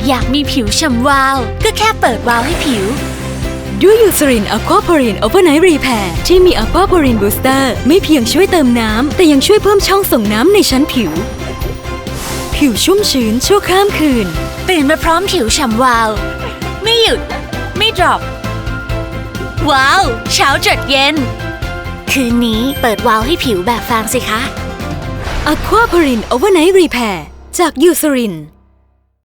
อยากมีผิวฉ่ำวาวก็แค่เปิดวาล์วให้ผิวด้วยยูซรินอะควาพอรินโอเวอร์ไนท์รีแพร์ที่มีอะควาพอรินบูสเตอร์ไม่เพียงช่วยเติมน้ำแต่ยังช่วยเพิ่มช่องส่งน้ำในชั้นผิวชุ่มชื้นชั่วข้ามคืนตื่นมาพร้อมผิวฉ่ำวาวไม่หยุดไม่ดรอปว้าวเช้าจดเย็นคืนนี้เปิดวาล์วให้ผิวแบบฟางสิคะอะควาพอรินโอเวอร์ไนท์รีแพร์จากยูซริน